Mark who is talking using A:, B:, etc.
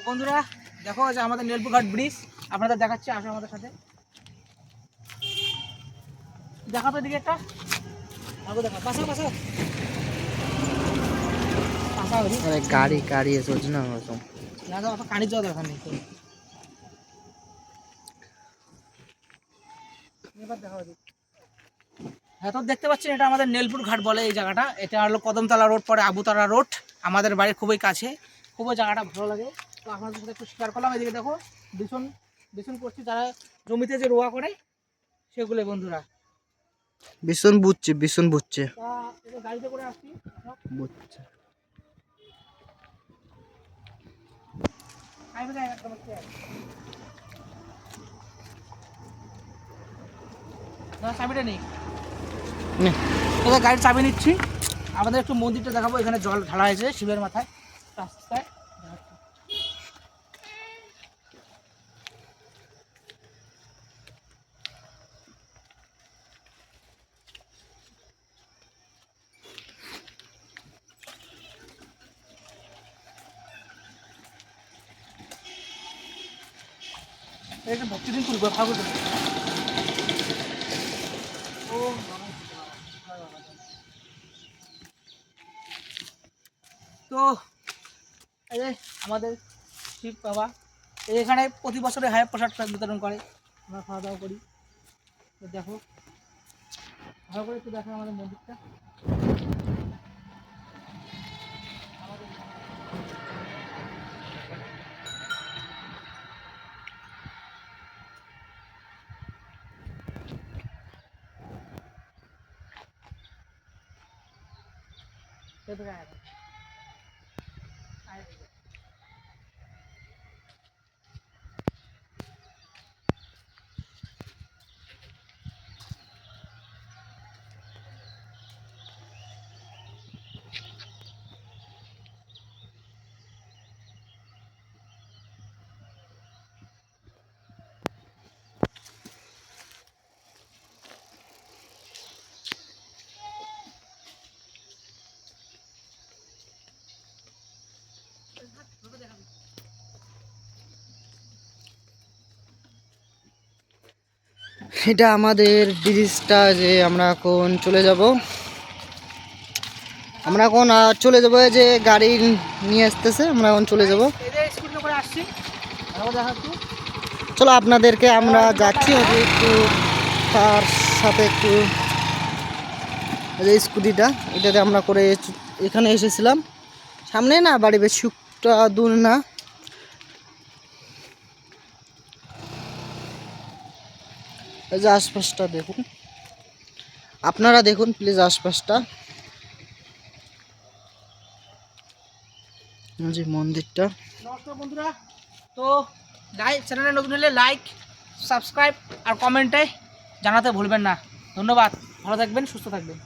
A: বন্ধুরা দেখো যে আমাদের নেলপুর ঘাট ব্রিজ আপনাদের দেখাচ্ছি, আসো আমাদের সাথে। দেখা তো দিকে একটা আগে দেখা পাশা পাশা পাশা হরি
B: अरे गाड़ी गाड़ी है सोचना हो तो
A: না তো অত কানি যাওয়া দরকার নেই। এবার দেখা হরি। হ্যাঁ তো দেখতে পাচ্ছেন এটা আমাদের নেলপুর ঘাট বলে এই জায়গাটা। এটা হলো কদমতলা রোড পরে আবুতলা রোড, আমাদের বাড়ির খুবই কাছে, খুবই জায়গাটা ভালো লাগে। তো আপনাদের সাথে একটু শেয়ার করলাম। এদিকে দেখো ভীষণ ভীষণ করছি, যারা জমিতে যে রোয়া করে সেগুলো বন্ধুরা।
B: भीषण बुझছে
A: তা এটা গাড়িতে করে আসছি
B: বুঝছে
A: চাবিটা নেই, এবার গাড়ির চাবি নিচ্ছি। আমাদের একটু মন্দিরটা দেখাবো, এখানে জল ঢালা হয়েছে শিবের মাথায় রাস্তায়। এটা ভক্তি দিন করবো ঠাকুর তো এই যে আমাদের শিব বাবা এখানে প্রতি বছরে হায় প্রসাদ বিতরণ করে, আমরা খাওয়া দাওয়া করি। তো দেখো ভালো করে একটু দেখো আমাদের মন্দিরটা।
B: এটা আমাদের ব্রিজটা যে আমরা এখন চলে যাব, আমরা এখন চলে যাব। যে গাড়ি নিয়ে আসতেছে, আমরা এখন চলে যাব।
A: করে আসছি দেখাচ্ছি।
B: চলো আপনাদেরকে আমরা যাচ্ছি একটু তার সাথে একটু যে স্কুটিটা এটাতে আমরা করে এখানে এসেছিলাম। সামনে না বাড়ি, বেশি দূর না। এই যে আশপাশটা দেখুন, আপনারা দেখুন প্লিজ আশপাশটা, যে মন্দিরটা।
A: নমস্কার বন্ধুরা, তো চ্যানেলে নতুন হলে লাইক সাবস্ক্রাইব আর কমেন্টে জানাতে ভুলবেন না। ধন্যবাদ, ভালো থাকবেন, সুস্থ থাকবেন।